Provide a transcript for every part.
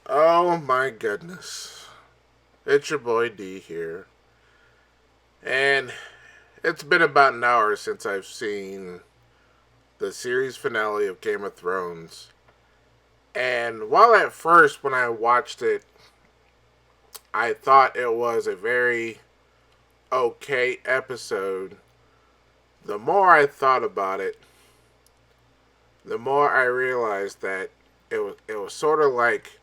Oh my goodness. It's your boy D here. And it's been about an hour since I've seen the series finale of Game of Thrones. And while at first, when I watched it, I thought it was a very okay episode, the more I thought about it, the more I realized that it was sort of like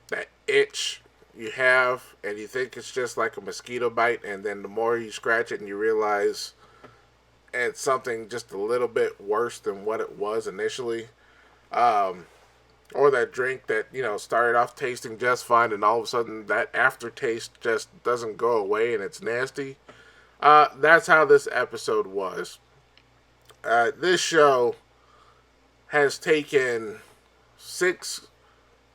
that itch you have and you think it's just like a mosquito bite, and then the more you scratch it and you realize it's something just a little bit worse than what it was initially. um, or that drink that started off tasting just fine and all of a sudden that aftertaste just doesn't go away and it's nasty. That's how this episode was. This show has taken six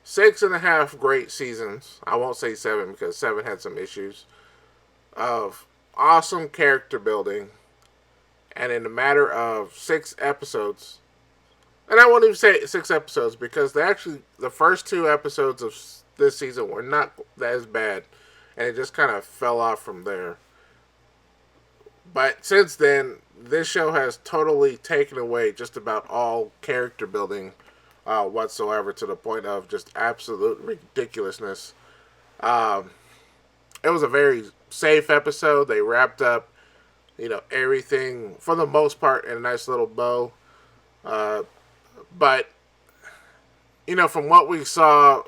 six and a half great seasons. I won't say seven because seven had some issues of awesome character building, and in a matter of 6 episodes, and I won't even say 6 episodes because the first 2 episodes of this season were not as bad, and it just kind of fell off from there. But since then, this show has totally taken away just about all character building whatsoever, to the point of just absolute ridiculousness. Um, it was a very safe episode. They wrapped up, everything for the most part in a nice little bow. Uh, but from what we saw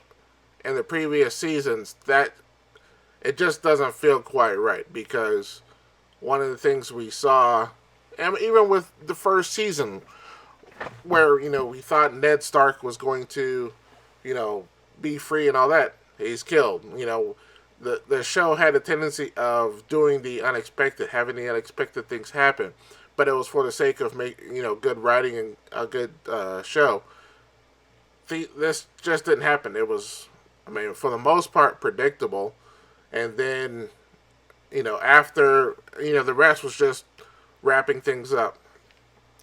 in the previous seasons, that it just doesn't feel quite right, because one of the things we saw, and even with the first season, where we thought Ned Stark was going to, you know, be free and all that, he's killed. The show had a tendency of doing the unexpected, having the unexpected things happen, but it was for the sake of making good writing and a good show. This just didn't happen. It was, I mean, for the most part, predictable, and then after the rest was just wrapping things up.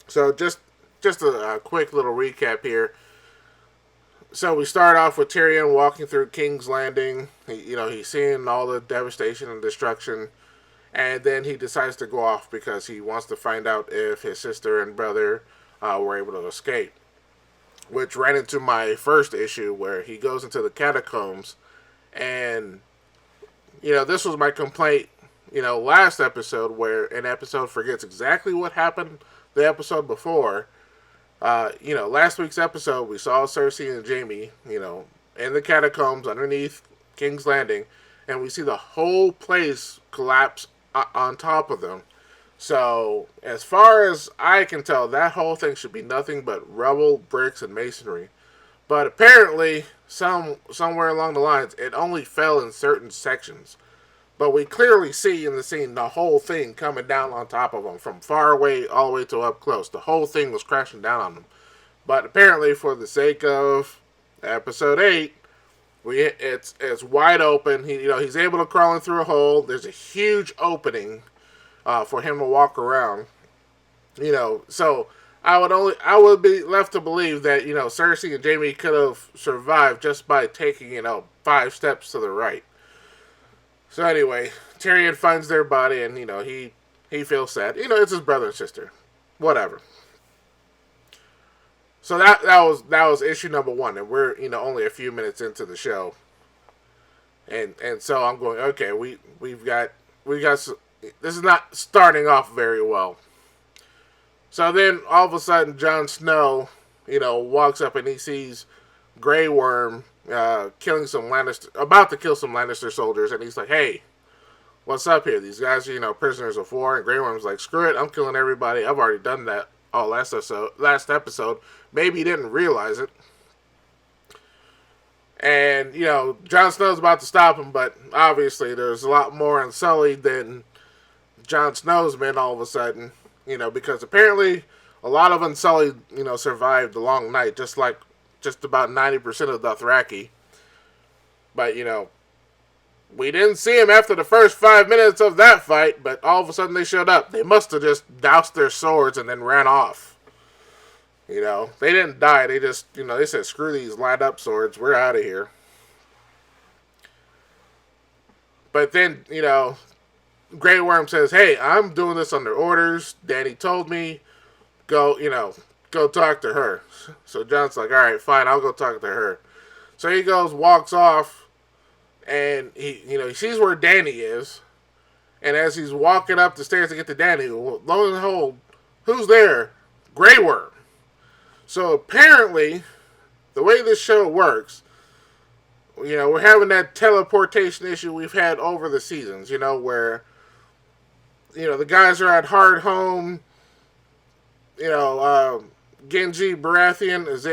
So just a quick little recap here. So we start off with Tyrion walking through King's Landing. He's seeing all the devastation and destruction, and then he decides to go off because he wants to find out if his sister and brother were able to escape. Which ran into my first issue, where he goes into the catacombs, and this was my complaint. Last episode, where an episode forgets exactly what happened the episode before. Last week's episode, we saw Cersei and Jaime, in the catacombs underneath King's Landing, and we see the whole place collapse on top of them. So, as far as I can tell, that whole thing should be nothing but rubble, bricks, and masonry. But apparently, somewhere along the lines, it only fell in certain sections. But we clearly see in the scene the whole thing coming down on top of them from far away all the way to up close. The whole thing was crashing down on them. But apparently, for the sake of episode 8, it's wide open. He's able to crawl in through a hole. There's a huge opening for him to walk around. So I would be left to believe that Cersei and Jaime could have survived just by taking 5 steps to the right. So anyway, Tyrion finds their body, and he feels sad. It's his brother and sister, whatever. So that was issue number one, and we're only a few minutes into the show, and so I'm going, okay, we got this is not starting off very well. So then all of a sudden, Jon Snow, walks up and he sees Grey Worm killing some Lannister, about to kill some Lannister soldiers, and he's like, "Hey, what's up here? These guys are prisoners of war." And Grey Worm's like, "Screw it, I'm killing everybody. I've already done that all last episode. Maybe he didn't realize it." And Jon Snow's about to stop him, but obviously there's a lot more unsullied than Jon Snow's men all of a sudden. Because apparently a lot of Unsullied, survived the long night, just like just about 90% of Dothraki. But, we didn't see him after the first 5 minutes of that fight, but all of a sudden they showed up. They must have just doused their swords and then ran off. They didn't die. They just, they said, screw these light up swords. We're out of here. But then, Grey Worm says, "Hey, I'm doing this under orders. Danny told me, go, go talk to her." So Jon's like, "All right, fine, I'll go talk to her." So he goes, walks off, and he sees where Danny is. And as he's walking up the stairs to get to Danny, lo and behold, who's there? Grey Worm. So apparently, the way this show works, we're having that teleportation issue we've had over the seasons, where, the guys are at Hard Home, Genji Baratheon is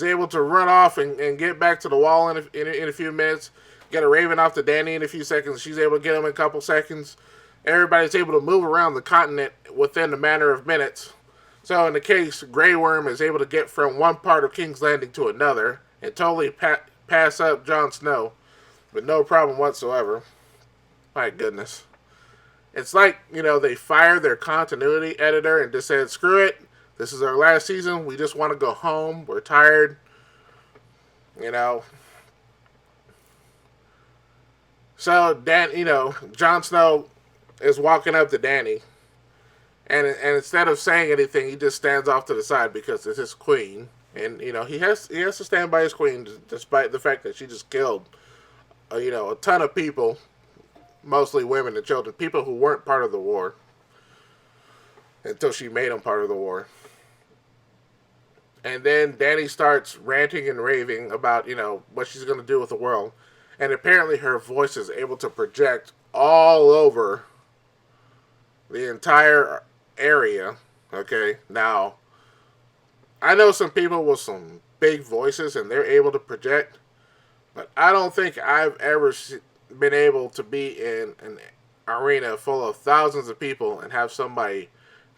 able to run off and get back to the wall in a few minutes, get a Raven off to Danny in a few seconds, she's able to get him in a couple seconds. Everybody's able to move around the continent within a matter of minutes. So in the case, Grey Worm is able to get from one part of King's Landing to another and totally pass up Jon Snow with no problem whatsoever. My goodness. It's like, they fired their continuity editor and just said, screw it, this is our last season, we just want to go home, we're tired, So, Jon Snow is walking up to Danny, and instead of saying anything, he just stands off to the side because it's his queen, and, he has to stand by his queen despite the fact that she just killed, a ton of people, mostly women and children, people who weren't part of the war, until she made them part of the war. And then Danny starts ranting and raving about, what she's going to do with the world. And apparently her voice is able to project all over the entire area. Okay, now, I know some people with some big voices and they're able to project, but I don't think I've ever been able to be in an arena full of thousands of people and have somebody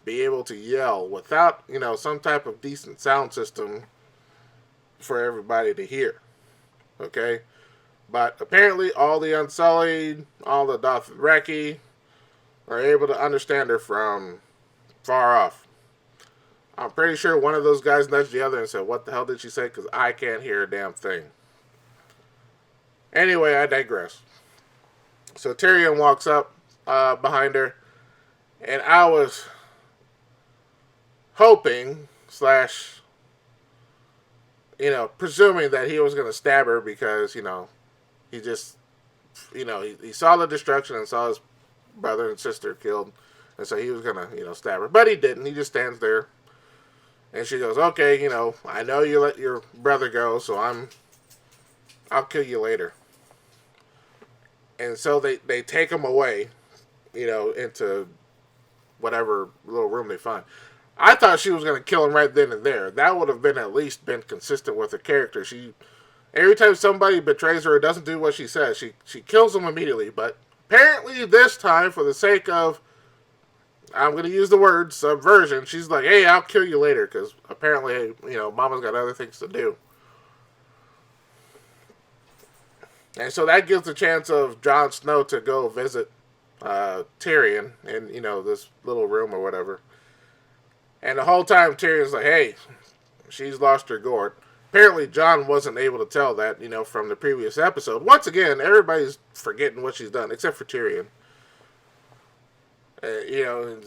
be able to yell without, some type of decent sound system for everybody to hear. Okay? But apparently all the Unsullied, all the Dothraki are able to understand her from far off. I'm pretty sure one of those guys nudged the other and said, "What the hell did she say? Because I can't hear a damn thing." Anyway, I digress. So Tyrion walks up behind her, and I was hoping slash presuming that he was going to stab her because he just he saw the destruction and saw his brother and sister killed, and so he was going to stab her, but he didn't. He just stands there, and she goes, "Okay, I know you let your brother go, so I'll kill you later." And so they take him away, into whatever little room they find. I thought she was going to kill him right then and there. That would have been at least been consistent with her character. Every time somebody betrays her or doesn't do what she says, she kills them immediately. But apparently this time, for the sake of, I'm going to use the word subversion, she's like, "Hey, I'll kill you later," because apparently, Mama's got other things to do. And so that gives the chance of Jon Snow to go visit Tyrion in, this little room or whatever. And the whole time Tyrion's like, "Hey, she's lost her gourd." Apparently Jon wasn't able to tell that, from the previous episode. Once again, everybody's forgetting what she's done, except for Tyrion. And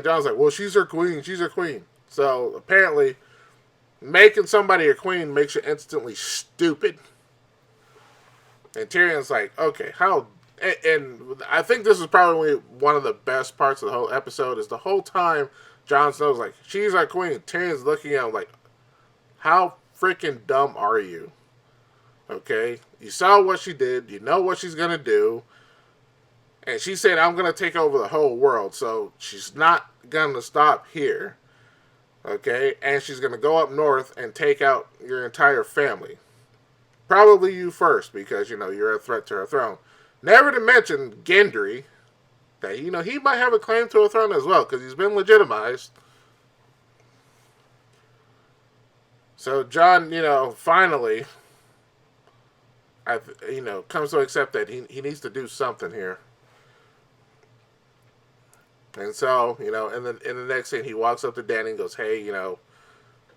Jon's like, "Well, she's her queen, she's her queen." So apparently making somebody a queen makes you instantly stupid. And Tyrion's like, "Okay, how..." And I think this is probably one of the best parts of the whole episode, is the whole time Jon Snow's like, "She's our queen." Tyrion's looking at him like, how freaking dumb are you? Okay? You saw what she did. You know what she's going to do. And she said, "I'm going to take over the whole world." So she's not going to stop here. Okay? And she's going to go up north and take out your entire family. Probably you first, because, you're a threat to her throne. Never to mention Gendry, that, he might have a claim to a throne as well, because he's been legitimized. So Jon, finally, comes to accept that he needs to do something here. And so, in the next scene, he walks up to Dany and goes, "Hey,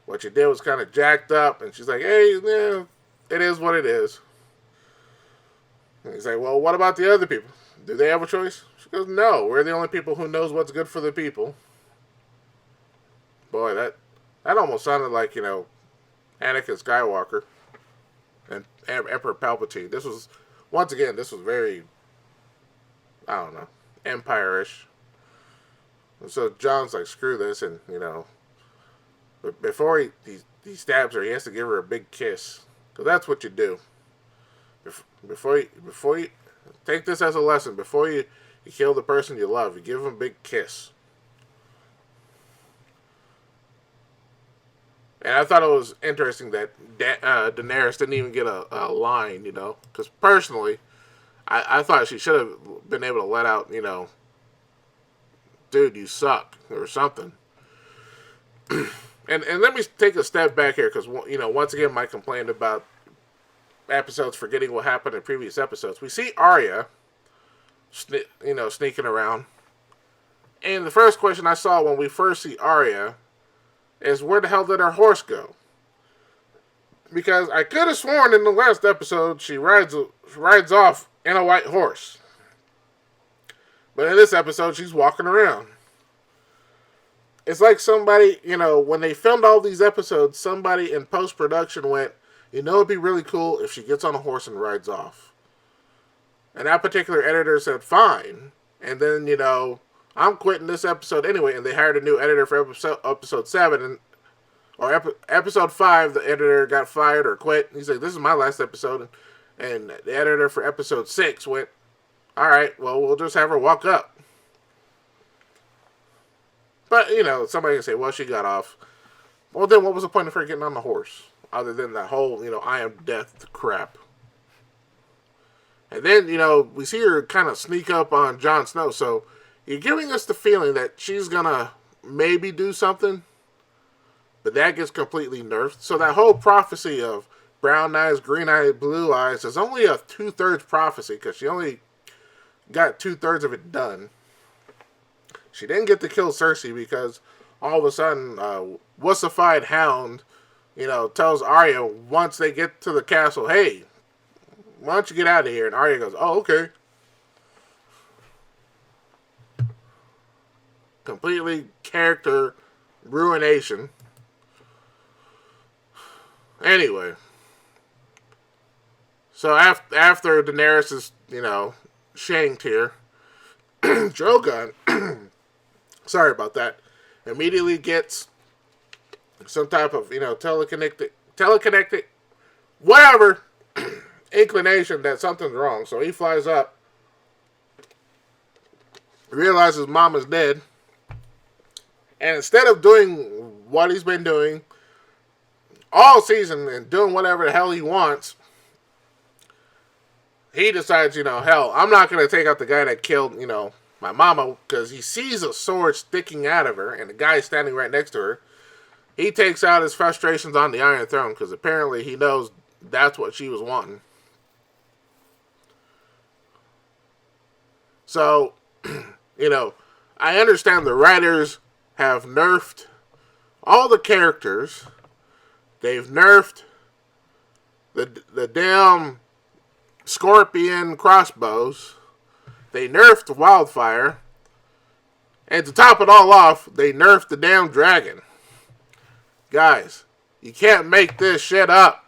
what you did was kind of jacked up." And she's like, "Hey, yeah, it is what it is." He's like, well, what about the other people? Do they have a choice? She goes, no, we're the only people who knows what's good for the people. Boy, that almost sounded like, Anakin Skywalker and Emperor Palpatine. Once again, this was very, I don't know, Empire-ish. And so John's like, screw this, and, but before he stabs her, he has to give her a big kiss. Because that's what you do. Before you take this as a lesson. Before you kill the person you love, you give them a big kiss. And I thought it was interesting that Daenerys didn't even get a line, Because personally, I thought she should have been able to let out, dude, you suck, or something. And let me take a step back here, because, once again, my complaint about episodes forgetting what happened in previous episodes. We see Arya, sneaking around. And the first question I saw when we first see Arya is, where the hell did her horse go? Because I could have sworn in the last episode she rides off in a white horse. But in this episode, she's walking around. It's like somebody, when they filmed all these episodes, somebody in post-production went, it'd be really cool if she gets on a horse and rides off. And that particular editor said, fine. And then, I'm quitting this episode anyway. And they hired a new editor for episode 7. Or episode 5, the editor got fired or quit. He's like, this is my last episode. And the editor for episode 6 went, all right, well, we'll just have her walk up. But, somebody can say, well, she got off. Well, then what was the point of her getting on the horse? Other than that whole, I am death crap. And then, we see her kind of sneak up on Jon Snow. So, you're giving us the feeling that she's going to maybe do something. But that gets completely nerfed. So, that whole prophecy of brown eyes, green eyes, blue eyes is only a 2/3 prophecy. Because she only got 2/3 of it done. She didn't get to kill Cersei because all of a sudden, wussified Hound, tells Arya once they get to the castle, hey, why don't you get out of here? And Arya goes, oh, okay. Completely character ruination. Anyway. So after Daenerys is, shanked here, Drogon, sorry about that, immediately gets some type of, telekinetic, whatever, inclination that something's wrong. So he flies up, realizes Mama's dead, and instead of doing what he's been doing all season and doing whatever the hell he wants, he decides, hell, I'm not going to take out the guy that killed, my mama, because he sees a sword sticking out of her, and the guy standing right next to her. He takes out his frustrations on the Iron Throne, because apparently he knows that's what she was wanting. So, I understand the writers have nerfed all the characters. They've nerfed the damn scorpion crossbows. They nerfed Wildfire. And to top it all off, they nerfed the damn dragon. Guys, you can't make this shit up.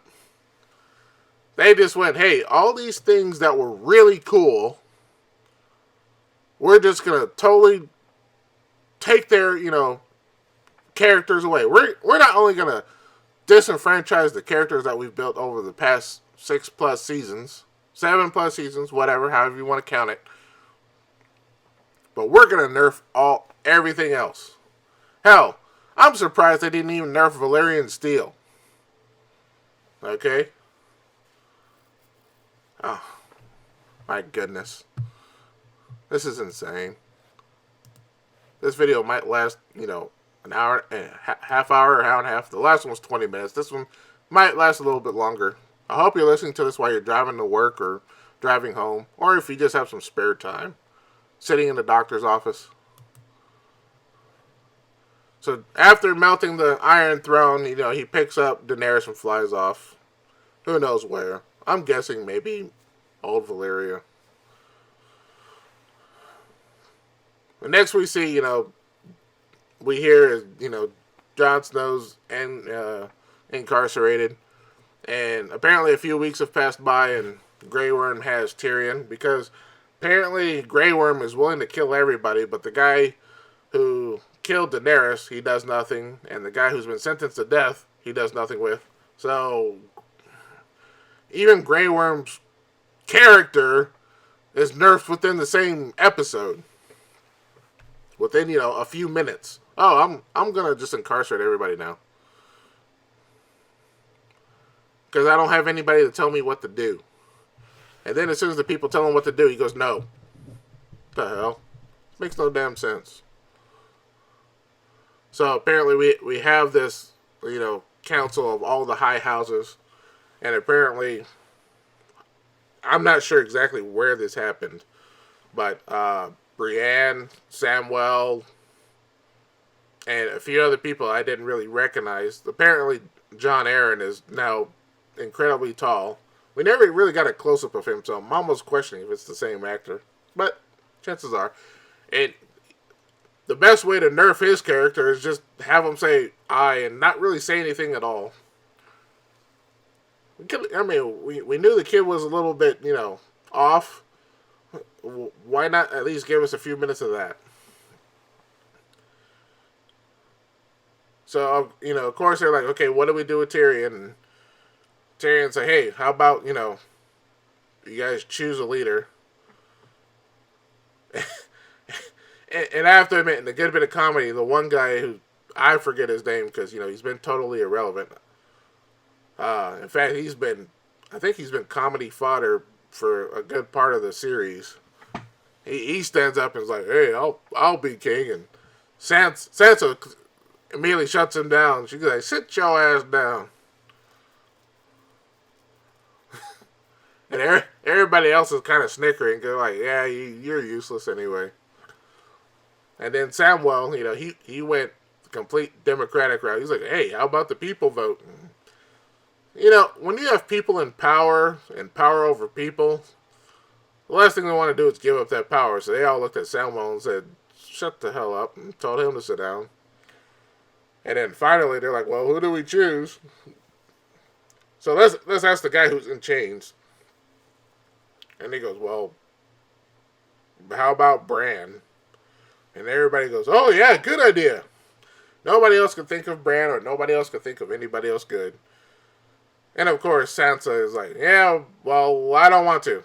They just went, hey, all these things that were really cool, we're just going to totally take their, characters away. We're not only going to disenfranchise the characters that we've built over the past 6+ seasons, 7+ seasons, whatever, however you want to count it, but we're going to nerf everything else. Hell, I'm surprised they didn't even nerf Valyrian Steel. Okay? Oh, my goodness. This is insane. This video might last, an hour, half hour, hour and a half. The last one was 20 minutes. This one might last a little bit longer. I hope you're listening to this while you're driving to work or driving home, or if you just have some spare time, sitting in the doctor's office. So after melting the Iron Throne, he picks up Daenerys and flies off. Who knows where? I'm guessing maybe Old Valyria. And next we see, we hear is, Jon Snow's incarcerated. And apparently a few weeks have passed by and Grey Worm has Tyrion because apparently Grey Worm is willing to kill everybody, but the guy who killed Daenerys, he does nothing, and the guy who's been sentenced to death, he does nothing with. So even Grey Worm's character is nerfed within the same episode. Within, a few minutes. Oh, I'm gonna just incarcerate everybody now. Because I don't have anybody to tell me what to do. And then as soon as the people tell him what to do, he goes, no. What the hell? Makes no damn sense. So apparently we have this, council of all the high houses. And apparently, I'm not sure exactly where this happened. But Brienne, Samwell, and a few other people I didn't really recognize. Apparently, Jon Arryn is now incredibly tall. We never really got a close-up of him, so I'm almost questioning if it's the same actor. But chances are. And the best way to nerf his character is just have him say I and not really say anything at all. We knew the kid was a little bit, off. Why not at least give us a few minutes of that? So, of course they're like, okay, what do we do with Tyrion? And Tyrion say, hey, how about, you guys choose a leader. And I have to admit, in a good bit of comedy, the one guy who, I forget his name because, he's been totally irrelevant. In fact, I think he's been comedy fodder for a good part of the series. He stands up and is like, hey, I'll be king. And Sansa immediately shuts him down. She's like, sit your ass down. And everybody else is kind of snickering. They're like, yeah, you're useless anyway. And then Samwell, he went the complete Democratic route. He's like, hey, how about the people vote? When you have people in power and power over people, the last thing they want to do is give up that power. So they all looked at Samwell and said, shut the hell up, and told him to sit down. And then finally they're like, well, who do we choose? So let's ask the guy who's in chains. And he goes, well, how about Bran? And everybody goes, oh yeah, good idea. Nobody else could think of Bran, or nobody else could think of anybody else good. And of course Sansa is like, yeah, well, I don't want to.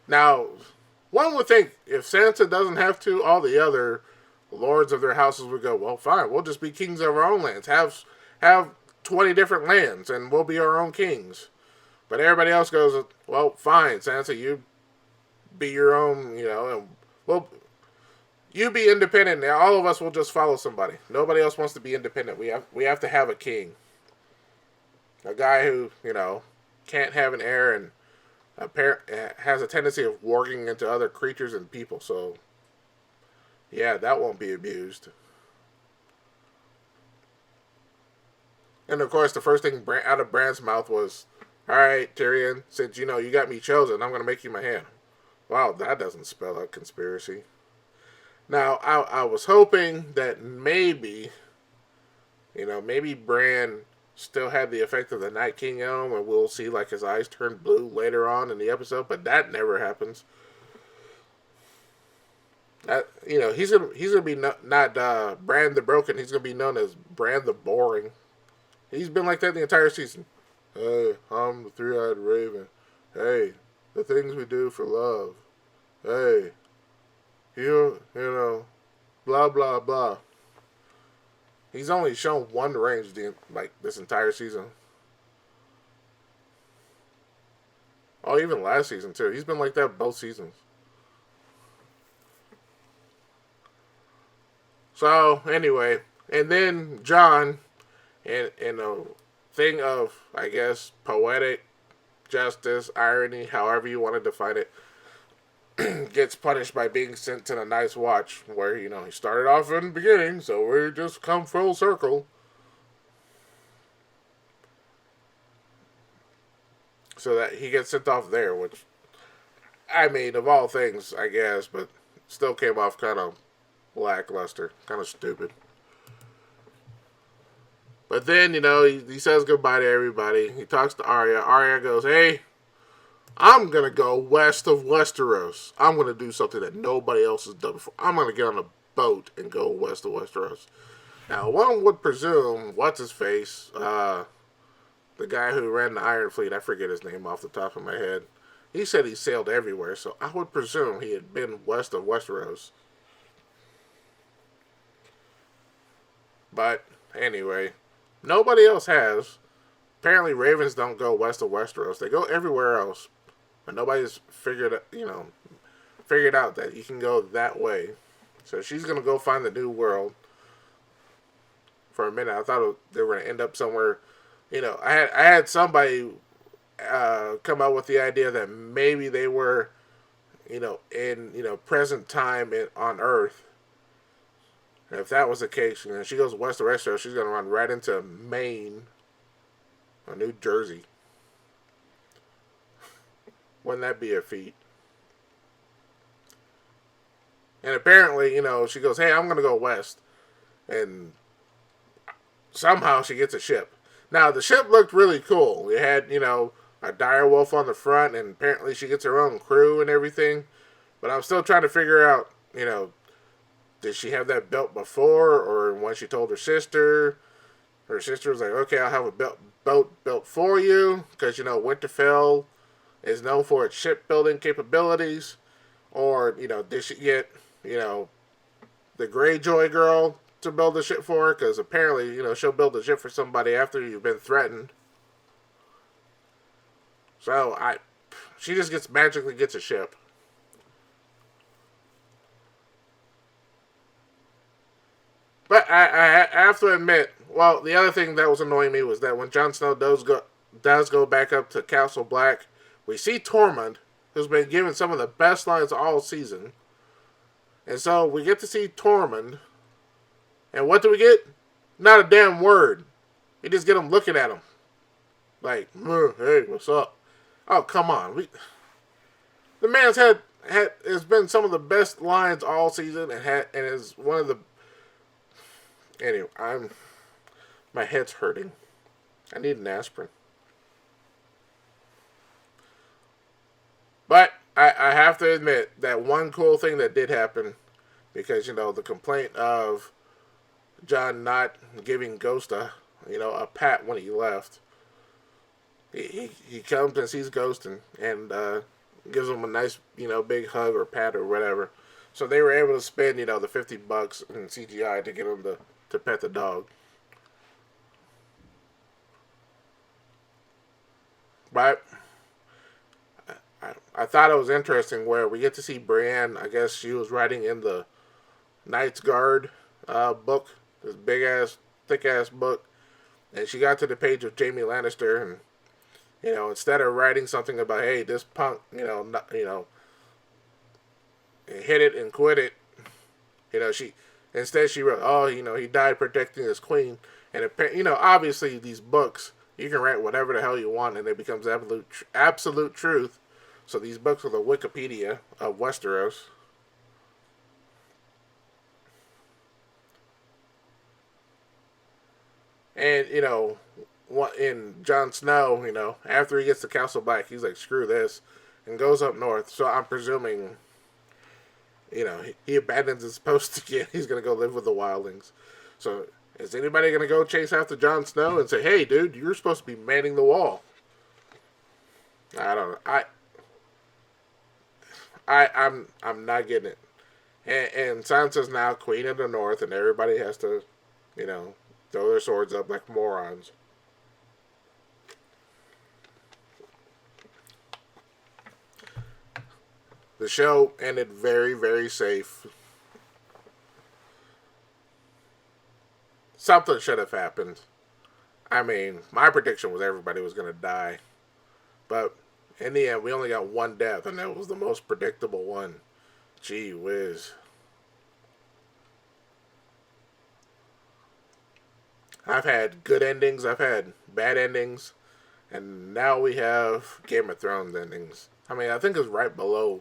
Now, one would think if Sansa doesn't have to, all the other lords of their houses would go, well, fine, we'll just be kings of our own lands. Have 20 different lands, and we'll be our own kings. But everybody else goes, well, fine, Sansa, you be your own, and well, you be independent. Now all of us will just follow somebody. Nobody else wants to be independent. We have to have a king, a guy who can't have an heir and has a tendency of warging into other creatures and people. So yeah, that won't be abused. And of course, the first thing out of Bran's mouth was, all right, Tyrion, since you got me chosen, I'm going to make you my hand. Wow, that doesn't spell out conspiracy. Now, I was hoping that maybe Bran still had the effect of the Night King on him, and we'll see like his eyes turn blue later on in the episode, but that never happens. He's gonna be not Bran the Broken. He's gonna be known as Bran the Boring. He's been like that the entire season. Hey, I'm the three-eyed raven. Hey, the things we do for love. Hey, blah blah blah. He's only shown one range this entire season. Oh, even last season too. He's been like that both seasons. So anyway, and then Jon, in a thing of, I guess, poetic justice, irony, however you want to define it, gets punished by being sent to the Night's Watch, where, he started off in the beginning, so we just come full circle. so that he gets sent off there. Which, I mean, of all things, I guess, but still came off kind of lackluster, kind of stupid. But then, he says goodbye to everybody. He talks to Arya. Arya goes, "Hey, I'm going to go west of Westeros. I'm going to do something that nobody else has done before. I'm going to get on a boat and go west of Westeros." Now, one would presume, what's his face? The guy who ran the Iron Fleet, I forget his name off the top of my head. He said he sailed everywhere, so I would presume he had been west of Westeros. But anyway, nobody else has. Apparently, ravens don't go west of Westeros. They go everywhere else, but nobody's figured out that you can go that way. So she's gonna go find the new world. For a minute, I thought they were gonna end up somewhere. I had somebody come up with the idea that maybe they were, in present time on Earth. And if that was the case, she goes west of Westeros, she's gonna run right into Maine or New Jersey. Wouldn't that be a feat? And apparently, she goes, "Hey, I'm gonna go west," and somehow she gets a ship. Now the ship looked really cool. It had, a direwolf on the front, and apparently she gets her own crew and everything. But I'm still trying to figure out, did she have that built before, or when she told her sister? Her sister was like, "Okay, I'll have a boat built for you," because Winterfell is known for its shipbuilding capabilities. Or did she get the Greyjoy girl to build a ship for her? Because apparently she'll build a ship for somebody after you've been threatened. So she just magically gets a ship. But I have to admit, well, the other thing that was annoying me was that when Jon Snow does go back up to Castle Black, we see Tormund, who's been given some of the best lines all season. And so we get to see Tormund, and what do we get? Not a damn word. We just get him looking at him. Like, "Hey, what's up?" Oh, come on. The man's has been some of the best lines all season, and is one of the. Anyway, my head's hurting. I need an aspirin. But I have to admit that one cool thing that did happen, because the complaint of Jon not giving Ghost a pat when he left. He comes and sees Ghost and gives him a nice big hug or pat or whatever. So they were able to spend the $50 in CGI to get him to pet the dog. But I thought it was interesting where we get to see Brienne. I guess she was writing in the Knight's Guard book, this big ass, thick ass book, and she got to the page of Jaime Lannister, and instead of writing something about, "Hey, this punk, hit it and quit it," she wrote, "Oh, he died protecting his queen," and obviously these books you can write whatever the hell you want, and it becomes absolute truth. So these books are the Wikipedia of Westeros. And, in Jon Snow, after he gets to Castle Black, he's like, "Screw this," and goes up north. So I'm presuming, he abandons his post again. He's going to go live with the wildlings. So is anybody going to go chase after Jon Snow and say, "Hey, dude, you're supposed to be manning the wall"? I don't know. I'm not getting it. And Sansa's now queen of the north, and everybody has to, throw their swords up like morons. The show ended very, very safe. Something should have happened. I mean, my prediction was everybody was going to die. But in the end, we only got one death, and that was the most predictable one. Gee whiz. I've had good endings, I've had bad endings, And now we have Game of Thrones endings. I mean, I think it's right below,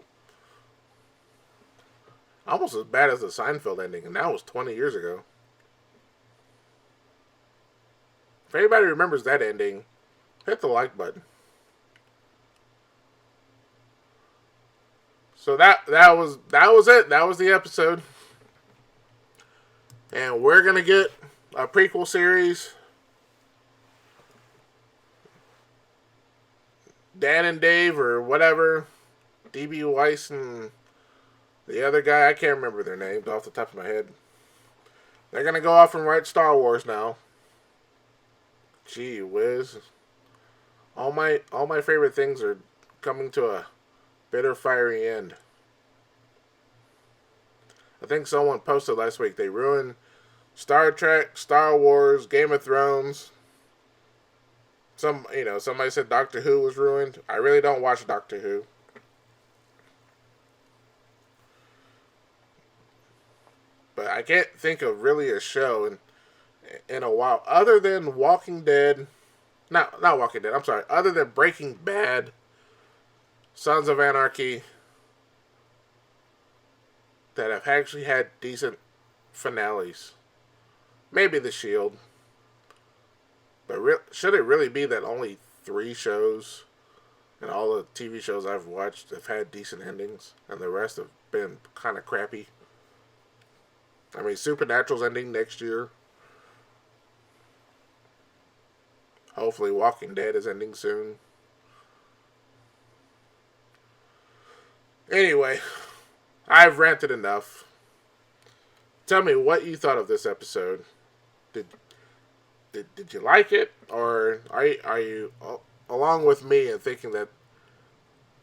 almost as bad as the Seinfeld ending, and that was 20 years ago. If anybody remembers that ending, hit the like button. So that was it. That was the episode, and we're gonna get a prequel series. Dan and Dave or whatever, DB Weiss and the other guy, I can't remember their names off the top of my head. They're gonna go off and write Star Wars now. Gee whiz. All my favorite things are coming to a bitter fiery end. I think someone posted last week they ruined Star Trek, Star Wars, Game of Thrones. Somebody said Doctor Who was ruined. I really don't watch Doctor Who. But I can't think of really a show in a while other than Walking Dead. Not Walking Dead. I'm sorry. Other than Breaking Bad, Sons of Anarchy, that have actually had decent finales. Maybe The Shield. But should it really be that only 3 shows and all the TV shows I've watched have had decent endings and the rest have been kind of crappy? I mean, Supernatural's ending next year. Hopefully, Walking Dead is ending soon. Anyway, I've ranted enough. Tell me what you thought of this episode. Did did you like it, or are you along with me in thinking that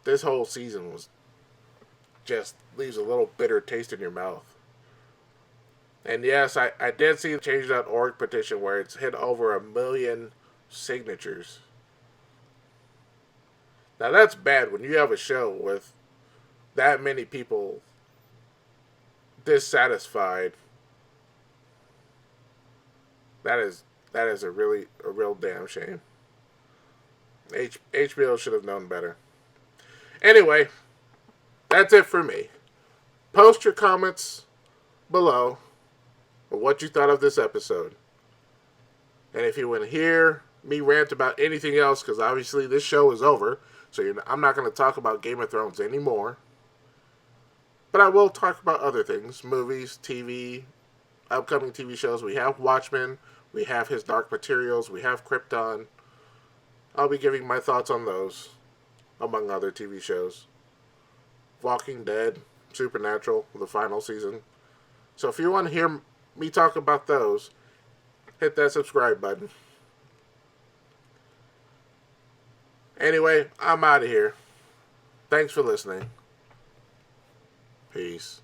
this whole season was just leaves a little bitter taste in your mouth? And yes, I did see the change.org petition where it's hit over 1 million signatures. Now that's bad when you have a show with that many people dissatisfied. That is a real damn shame. HBO should have known better. Anyway, that's it for me. Post your comments below of what you thought of this episode. And if you want to hear me rant about anything else, because obviously this show is over, so I'm not going to talk about Game of Thrones anymore. But I will talk about other things, movies, TV, upcoming TV shows. We have Watchmen, we have His Dark Materials, we have Krypton. I'll be giving my thoughts on those, among other TV shows. Walking Dead, Supernatural, the final season. So if you want to hear me talk about those, hit that subscribe button. Anyway, I'm out of here. Thanks for listening. Peace.